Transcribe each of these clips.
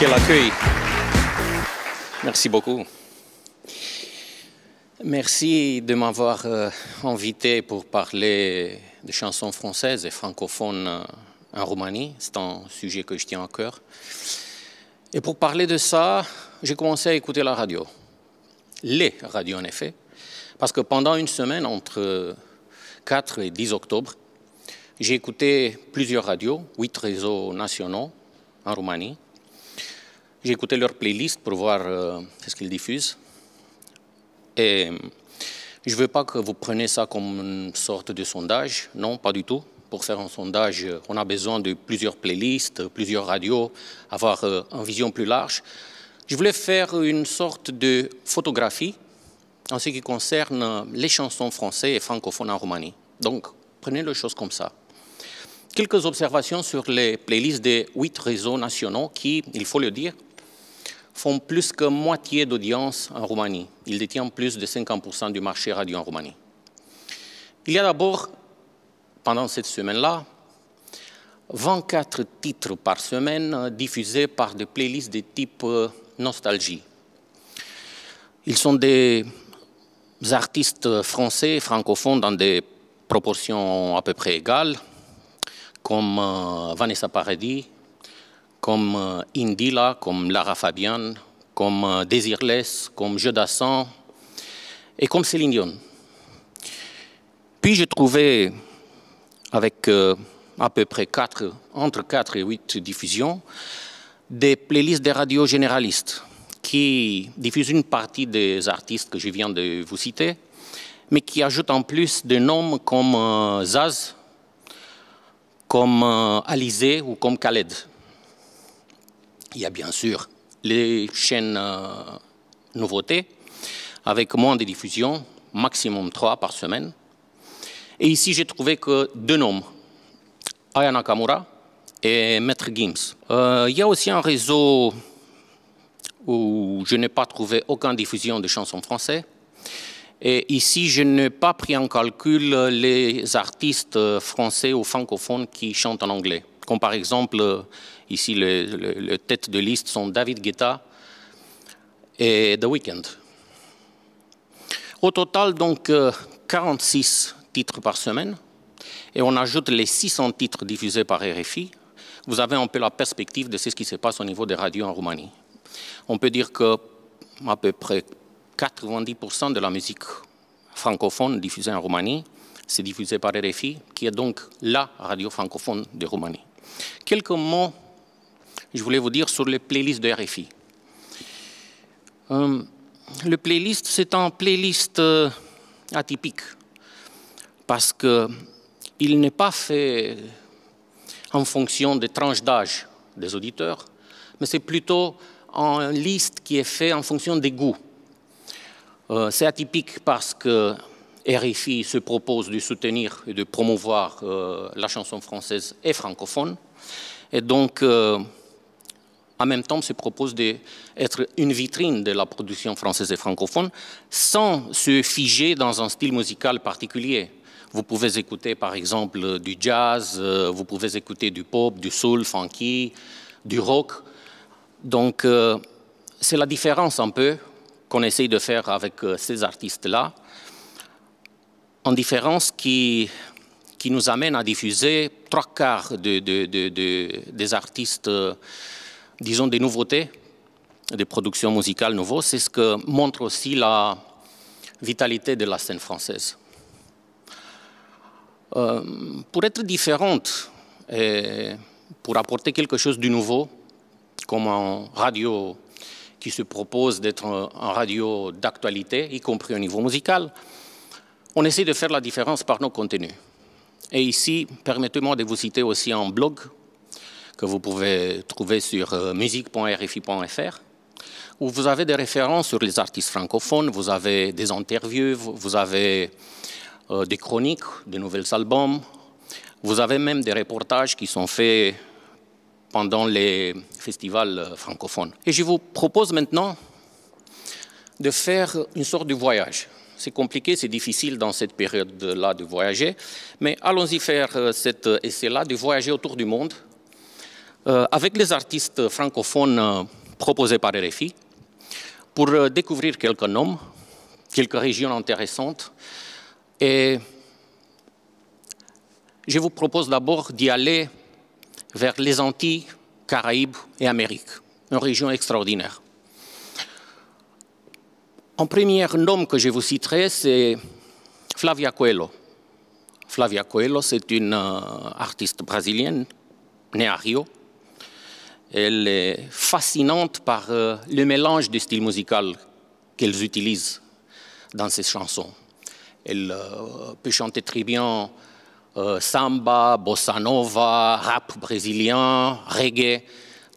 Quel accueil. Merci beaucoup. Merci de m'avoir invité pour parler de chansons françaises et francophones en Roumanie. C'est un sujet que je tiens à cœur. Et pour parler de ça, j'ai commencé à écouter la radio. Les radios, en effet. Parce que pendant une semaine, entre 4 et 10 octobre, j'ai écouté plusieurs radios, 8 réseaux nationaux en Roumanie. J'ai écouté leurs playlists pour voir ce qu'ils diffusent. Et je ne veux pas que vous preniez ça comme une sorte de sondage. Non, pas du tout. Pour faire un sondage, on a besoin de plusieurs playlists, plusieurs radios, avoir une vision plus large. Je voulais faire une sorte de photographie en ce qui concerne les chansons françaises et francophones en Roumanie. Donc, prenez les choses comme ça. Quelques observations sur les playlists des 8 réseaux nationaux qui, il faut le dire, font plus que moitié d'audience en Roumanie. Ils détiennent plus de 50% du marché radio en Roumanie. Il y a d'abord, pendant cette semaine-là, 24 titres par semaine diffusés par des playlists de type nostalgie. Ils sont des artistes français et francophones dans des proportions à peu près égales, comme Vanessa Paradis, comme Indila, comme Lara Fabian, comme Désirless, comme Jeu Dassin et comme Céline Dion. Puis j'ai trouvé, avec à peu près entre 4 et 8 diffusions, des playlists des radios généralistes qui diffusent une partie des artistes que je viens de vous citer, mais qui ajoutent en plus des noms comme Zaz, comme Alizé ou comme Khaled. Il y a bien sûr les chaînes nouveautés, avec moins de diffusion, maximum 3 par semaine. Et ici, j'ai trouvé que 2 noms, Aya Nakamura et Maître Gims. Il y a aussi un réseau où je n'ai pas trouvé aucune diffusion de chansons françaises. Et ici, je n'ai pas pris en calcul les artistes français ou francophones qui chantent en anglais. Comme par exemple, ici, les têtes de liste sont David Guetta et The Weeknd. Au total, donc, 46 titres par semaine. Et on ajoute les 600 titres diffusés par RFI. Vous avez un peu la perspective de ce qui se passe au niveau des radios en Roumanie. On peut dire qu'à peu près 90% de la musique francophone diffusée en Roumanie, c'est diffusé par RFI, qui est donc la radio francophone de Roumanie. Quelques mots, je voulais vous dire, sur les playlists de RFI. Le playlist, c'est un playlist atypique, parce qu'il n'est pas fait en fonction des tranches d'âge des auditeurs, mais c'est plutôt une liste qui est faite en fonction des goûts. C'est atypique parce que RFI se propose de soutenir et de promouvoir la chanson française et francophone. Et donc, en même temps, se propose d'être une vitrine de la production française et francophone sans se figer dans un style musical particulier. Vous pouvez écouter, par exemple, du jazz, vous pouvez écouter du pop, du soul, funky, du rock. Donc, c'est la différence un peu qu'on essaye de faire avec ces artistes-là, en différence qui nous amène à diffuser 3/4 des artistes, disons des nouveautés, des productions musicales nouveaux. C'est ce que montre aussi la vitalité de la scène française. Pour être différente et pour apporter quelque chose de nouveau, comme une radio qui se propose d'être une radio d'actualité, y compris au niveau musical, on essaie de faire la différence par nos contenus. Et ici, permettez-moi de vous citer aussi un blog que vous pouvez trouver sur musique.rfi.fr, où vous avez des références sur les artistes francophones, vous avez des interviews, vous avez des chroniques, des nouveaux albums, vous avez même des reportages qui sont faits pendant les festivals francophones. Et je vous propose maintenant de faire une sorte de voyage. C'est compliqué, c'est difficile dans cette période-là de voyager, mais allons-y faire cet essai-là, de voyager autour du monde avec les artistes francophones proposés par RFI pour découvrir quelques noms, quelques régions intéressantes. Et je vous propose d'abord d'y aller vers les Antilles, Caraïbes et Amérique, une région extraordinaire. En premier nom que je vous citerai, c'est Flavia Coelho. Flavia Coelho, c'est une artiste brésilienne, née à Rio. Elle est fascinante par le mélange de styles musicaux qu'elles utilisent dans ses chansons. Elle peut chanter très bien samba, bossa nova, rap brésilien, reggae.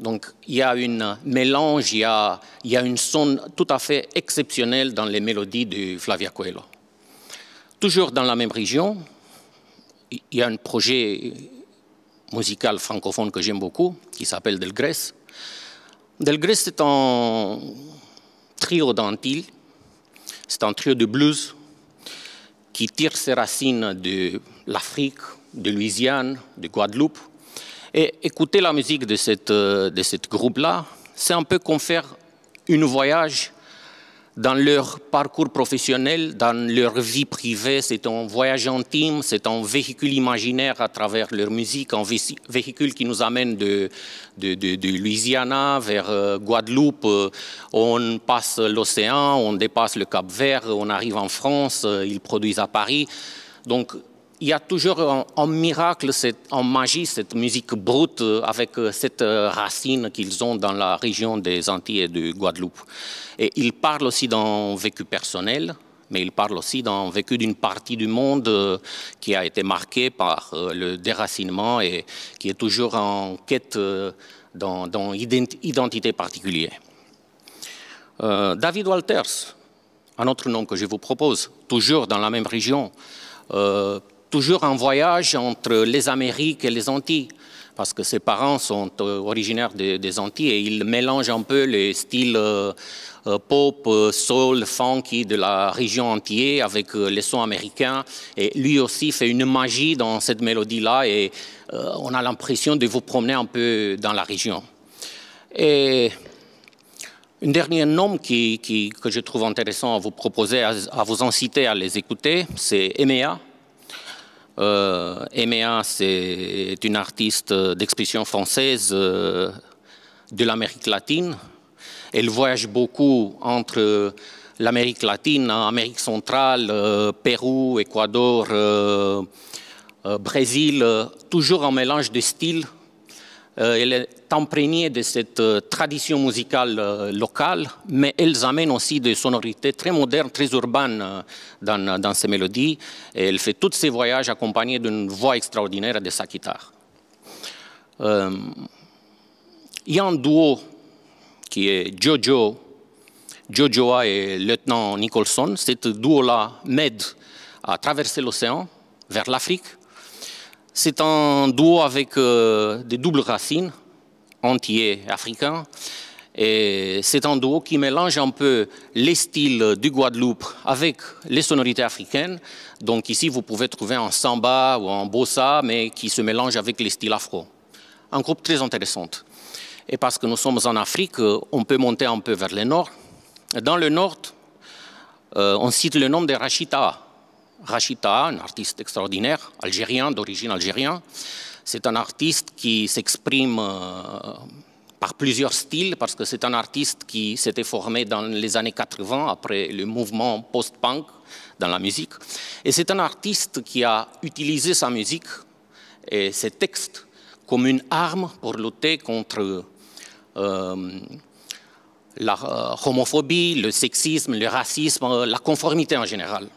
Donc il y a un mélange, il y a une son tout à fait exceptionnelle dans les mélodies de Flavia Coelho. Toujours dans la même région, il y a un projet musical francophone que j'aime beaucoup, qui s'appelle Delgrès. Delgrès, c'est un trio d'Antilles, c'est un trio de blues qui tire ses racines de l'Afrique, de Louisiane, de Guadeloupe. Et écouter la musique de ce groupe-là, c'est un peu comme faire un voyage dans leur parcours professionnel, dans leur vie privée. C'est un voyage intime, c'est un véhicule imaginaire à travers leur musique, un véhicule qui nous amène de Louisiana vers Guadeloupe. On passe l'océan, on dépasse le Cap-Vert, on arrive en France, ils produisent à Paris. Donc, il y a toujours un miracle, en magie, cette musique brute avec cette racine qu'ils ont dans la région des Antilles et de Guadeloupe. Et ils parlent aussi d'un vécu personnel, mais ils parlent aussi d'un vécu d'une partie du monde qui a été marquée par le déracinement et qui est toujours en quête d'une identité particulière. David Walters, un autre nom que je vous propose, toujours dans la même région, toujours en voyage entre les Amériques et les Antilles, parce que ses parents sont originaires des Antilles et ils mélangent un peu les styles pop, soul, funky de la région antillaise avec les sons américains. Et lui aussi fait une magie dans cette mélodie-là et on a l'impression de vous promener un peu dans la région. Et un dernier nom que je trouve intéressant à vous proposer, à vous inciter à les écouter, c'est Emea. Emea, c'est une artiste d'expression française de l'Amérique latine. Elle voyage beaucoup entre l'Amérique latine, l'Amérique centrale, Pérou, Équateur, Brésil, toujours un mélange de styles. Elle est imprégnée de cette tradition musicale locale, mais elle amène aussi des sonorités très modernes, très urbaines dans ses mélodies. Et elle fait tous ses voyages accompagnés d'une voix extraordinaire de sa guitare. Il y a un duo qui est Jojoa et Lieutenant Nicholson. Cet duo-là m'aide à traverser l'océan vers l'Afrique. C'est un duo avec des doubles racines, antillais et africains. Et c'est un duo qui mélange un peu les styles du Guadeloupe avec les sonorités africaines. Donc ici, vous pouvez trouver un samba ou un bossa, mais qui se mélange avec les styles afro. Un groupe très intéressant. Et parce que nous sommes en Afrique, on peut monter un peu vers le nord. Dans le nord, on cite le nom de Rachita. Rachita, un artiste extraordinaire, algérien, d'origine algérienne. C'est un artiste qui s'exprime par plusieurs styles, parce que c'est un artiste qui s'était formé dans les années 80, après le mouvement post-punk dans la musique. Et c'est un artiste qui a utilisé sa musique et ses textes comme une arme pour lutter contre la homophobie, le sexisme, le racisme, la conformité en général.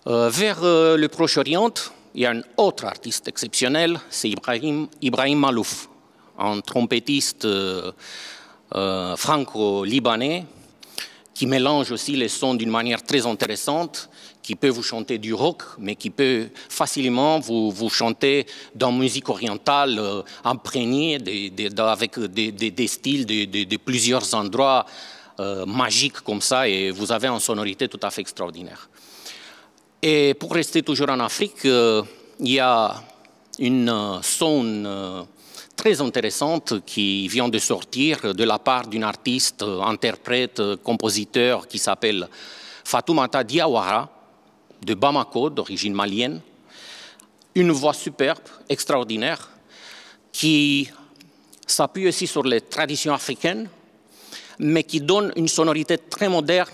Vers le Proche-Orient, il y a un autre artiste exceptionnel, c'est Ibrahim Malouf, un trompettiste franco-libanais qui mélange aussi les sons d'une manière très intéressante, qui peut vous chanter du rock, mais qui peut facilement vous chanter dans la musique orientale imprégnée avec des styles de plusieurs endroits magiques comme ça, et vous avez une sonorité tout à fait extraordinaire. Et pour rester toujours en Afrique, il y a une zone très intéressante qui vient de sortir de la part d'une artiste, interprète, compositeur qui s'appelle Fatoumata Diawara, de Bamako, d'origine malienne. Une voix superbe, extraordinaire, qui s'appuie aussi sur les traditions africaines, mais qui donne une sonorité très moderne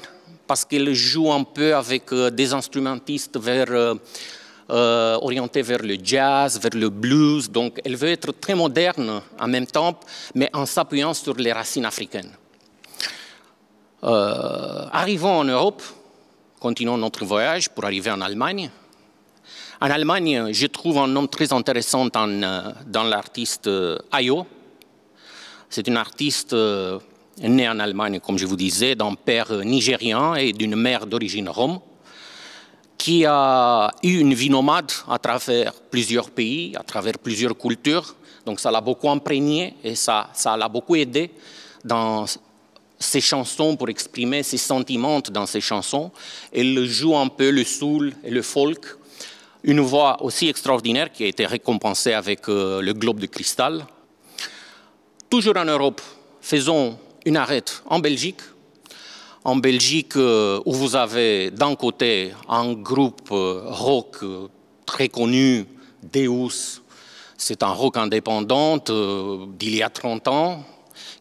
parce qu'elle joue un peu avec des instrumentistes orientés vers le jazz, vers le blues. Donc elle veut être très moderne en même temps, mais en s'appuyant sur les racines africaines. Arrivons en Europe, continuons notre voyage pour arriver en Allemagne. En Allemagne, je trouve un nom très intéressant dans l'artiste Ayo. C'est une artiste née en Allemagne, comme je vous disais, d'un père nigérian et d'une mère d'origine rom, qui a eu une vie nomade à travers plusieurs pays, à travers plusieurs cultures. Donc ça l'a beaucoup imprégné et ça l'a beaucoup aidé dans ses chansons pour exprimer ses sentiments dans ses chansons. Elle joue un peu le soul et le folk. Une voix aussi extraordinaire qui a été récompensée avec le Globe de Cristal. Toujours en Europe, faisons une arrête en Belgique. En Belgique, où vous avez d'un côté un groupe rock très connu, Deus. C'est un rock indépendant d'il y a 30 ans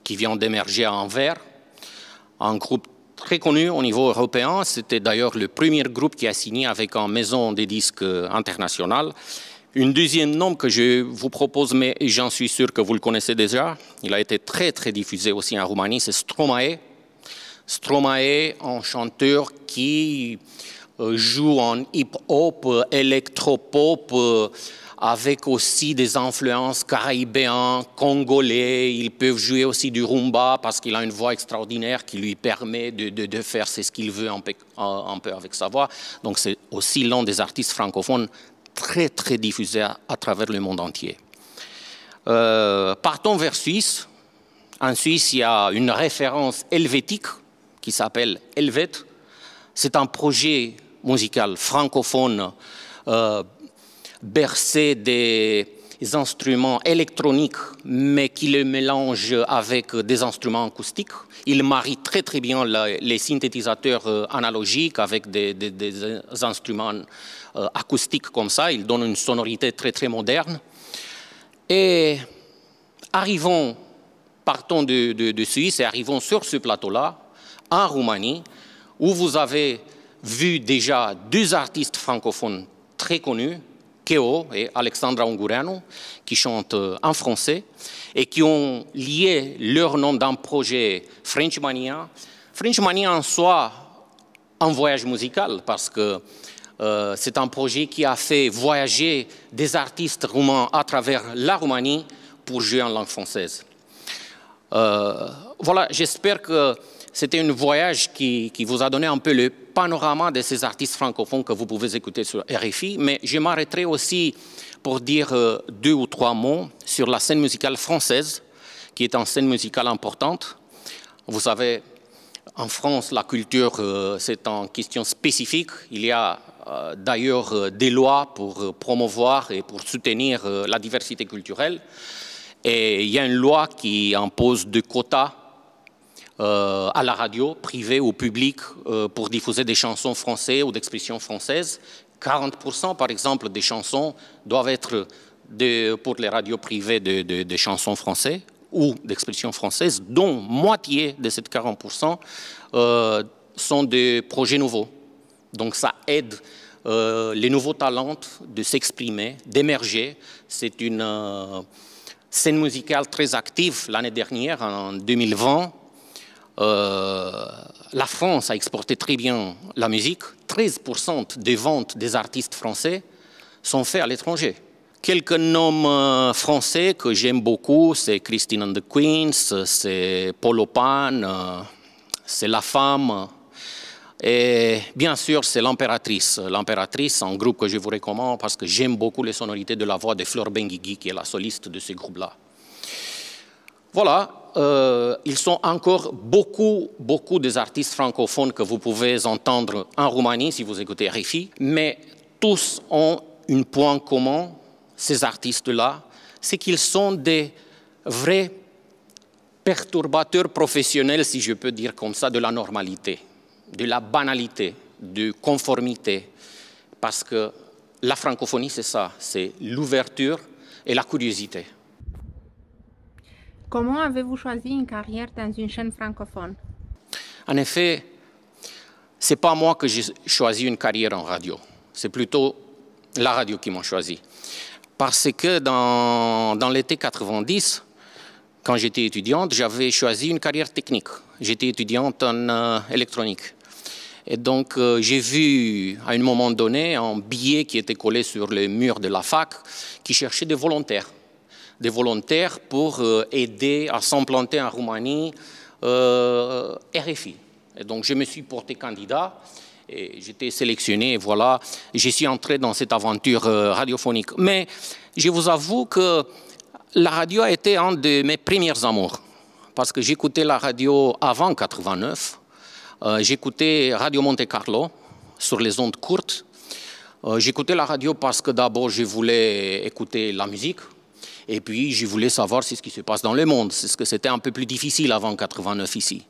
qui vient d'émerger à Anvers. Un groupe très connu au niveau européen. C'était d'ailleurs le premier groupe qui a signé avec une maison de disques internationale. Une deuxième nom que je vous propose, mais j'en suis sûr que vous le connaissez déjà, il a été très très diffusé aussi en Roumanie, c'est Stromae. Stromae, un chanteur qui joue en hip-hop, électropop, avec aussi des influences caribéennes, congolais. Ils peuvent jouer aussi du rumba parce qu'il a une voix extraordinaire qui lui permet de faire ce qu'il veut un peu avec sa voix. Donc c'est aussi l'un des artistes francophones très très diffusés à travers le monde entier. Partons vers Suisse. En Suisse, il y a une référence helvétique qui s'appelle Helvet. C'est un projet musical francophone bercé des instruments électroniques, mais qui le mélange avec des instruments acoustiques. Il marie très très bien les synthétisateurs analogiques avec des instruments acoustiques comme ça. Il donne une sonorité très très moderne. Et partons de Suisse et arrivons sur ce plateau-là, en Roumanie, où vous avez vu déjà deux artistes francophones très connus, Keo et Alexandra Ungureanu, qui chantent en français et qui ont lié leur nom d'un projet French Mania. French Mania en soi, un voyage musical, parce que c'est un projet qui a fait voyager des artistes roumains à travers la Roumanie pour jouer en langue française. Voilà, j'espère que c'était un voyage qui vous a donné un peu le panorama de ces artistes francophones que vous pouvez écouter sur RFI, mais je m'arrêterai aussi pour dire 2 ou 3 mots sur la scène musicale française, qui est une scène musicale importante. Vous savez, en France, la culture, c'est une question spécifique. Il y a d'ailleurs des lois pour promouvoir et pour soutenir la diversité culturelle. Et il y a une loi qui impose des quotas à la radio, privée ou publique, pour diffuser des chansons françaises ou d'expression française. 40% par exemple des chansons doivent être pour les radios privées de chansons françaises ou d'expression française, dont moitié de ces 40% sont des projets nouveaux. Donc ça aide les nouveaux talents de s'exprimer, d'émerger. C'est une scène musicale très active l'année dernière, en 2020. La France a exporté très bien la musique. 13% des ventes des artistes français sont faits à l'étranger. Quelques noms français que j'aime beaucoup, c'est Christine and the Queens, c'est Polo Pan, c'est La Femme, et bien sûr c'est L'Impératrice. L'Impératrice, un groupe que je vous recommande parce que j'aime beaucoup les sonorités de la voix de Fleur Benguigui, qui est la soliste de ce groupe-là. Voilà. Ils sont encore beaucoup des artistes francophones que vous pouvez entendre en Roumanie si vous écoutez RFI, mais tous ont un point commun, ces artistes-là, c'est qu'ils sont des vrai perturbateur professionnel, si je peux dire comme ça, de la normalité, de la banalité, de conformité. Parce que la francophonie, c'est ça, c'est l'ouverture et la curiosité. Comment avez-vous choisi une carrière dans une chaîne francophone? En effet, ce n'est pas moi que j'ai choisi une carrière en radio. C'est plutôt la radio qui m'a choisi. Parce que dans l'été 90, quand j'étais étudiante, j'avais choisi une carrière technique. J'étais étudiante en électronique. Et donc, j'ai vu à un moment donné un billet qui était collé sur le mur de la fac qui cherchait des volontaires. Des volontaires pour aider à s'implanter en Roumanie RFI. Et donc, je me suis porté candidat et j'étais sélectionné. Et voilà, je suis entré dans cette aventure radiophonique. Mais je vous avoue que la radio a été un de mes premiers amours. Parce que j'écoutais la radio avant 89. J'écoutais Radio Monte Carlo sur les ondes courtes. J'écoutais la radio parce que d'abord, je voulais écouter la musique. Et puis, je voulais savoir ce qui se passe dans le monde. C'est ce que c'était un peu plus difficile avant 89 ici.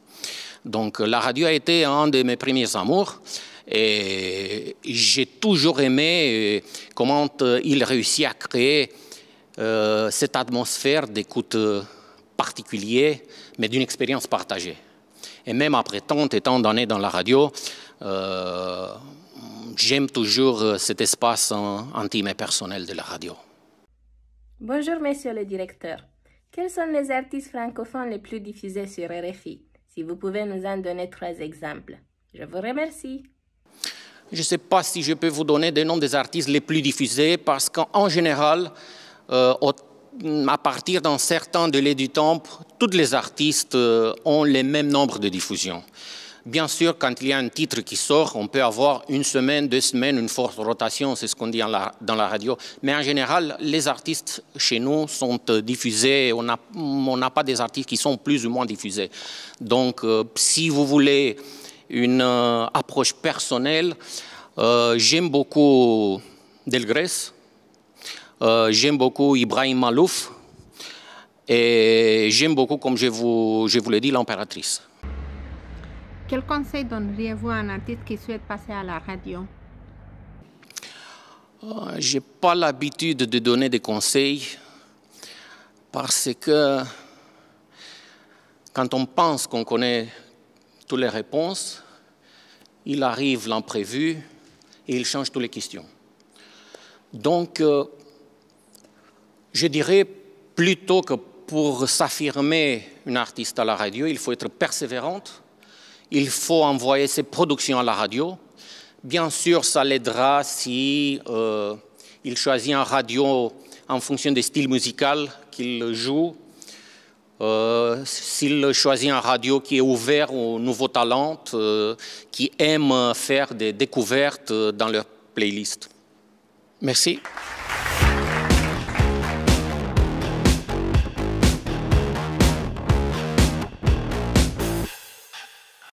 Donc, la radio a été un de mes premiers amours. Et j'ai toujours aimé comment il réussit à créer cette atmosphère d'écoute particulière, mais d'une expérience partagée. Et même après tant et tant d'années dans la radio, j'aime toujours cet espace intime et personnel de la radio. Bonjour, monsieur le directeur. Quels sont les artistes francophones les plus diffusés sur RFI? Si vous pouvez nous en donner 3 exemples. Je vous remercie. Je ne sais pas si je peux vous donner des noms des artistes les plus diffusés parce qu'en général, à partir d'un certain délai du temps, tous les artistes ont le même nombre de diffusions. Bien sûr, quand il y a un titre qui sort, on peut avoir 1 semaine, 2 semaines, une forte rotation, c'est ce qu'on dit dans la radio. Mais en général, les artistes chez nous sont diffusés, on n'a pas des artistes qui sont plus ou moins diffusés. Donc, si vous voulez une approche personnelle, j'aime beaucoup Delgrès, j'aime beaucoup Ibrahim Malouf et j'aime beaucoup, comme je vous l'ai dit, l'impératrice. Quel conseil donneriez-vous à un artiste qui souhaite passer à la radio? Je n'ai pas l'habitude de donner des conseils parce que quand on pense qu'on connaît toutes les réponses, il arrive l'imprévu et il change toutes les questions. Donc, je dirais plutôt que pour s'affirmer une artiste à la radio, il faut être persévérante. Il faut envoyer ses productions à la radio. Bien sûr, ça l'aidera si il choisit un radio en fonction du style musical qu'il joue. S'il choisit un radio qui est ouvert aux nouveaux talents, qui aime faire des découvertes dans leur playlist. Merci.